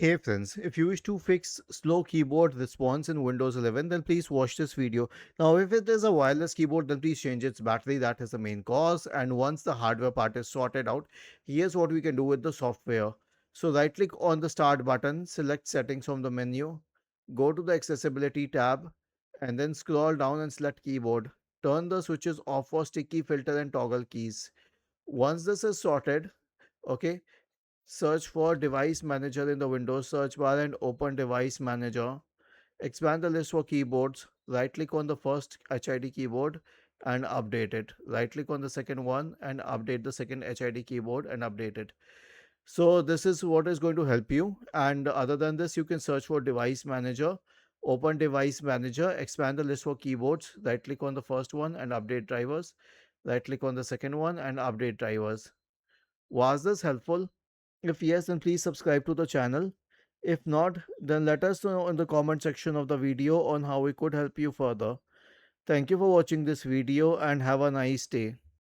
Hey friends, if you wish to fix slow keyboard response in Windows 11, then please watch this video. Now, if it is a wireless keyboard, then please change its battery. That is the main cause. And once the hardware part is sorted out, here's what we can do with the software. So right click on the start button, select settings from the menu, go to the accessibility tab, and then scroll down and select keyboard. Turn the switches off for sticky filter and toggle keys. Once this is sorted, okay, search for Device Manager in the Windows search bar and open Device Manager. Expand the list for keyboards. Right click on the first HID keyboard and update it. Right click on the second one and update the second HID keyboard and update it. So, this is what is going to help you. And other than this, you can search for Device Manager. Open Device Manager, expand the list for keyboards. Right click on the first one and update drivers. Right click on the second one and update drivers. Was this helpful? If yes, then please subscribe to the channel. If not, then let us know in the comment section of the video on how we could help you further. Thank you for watching this video and have a nice day.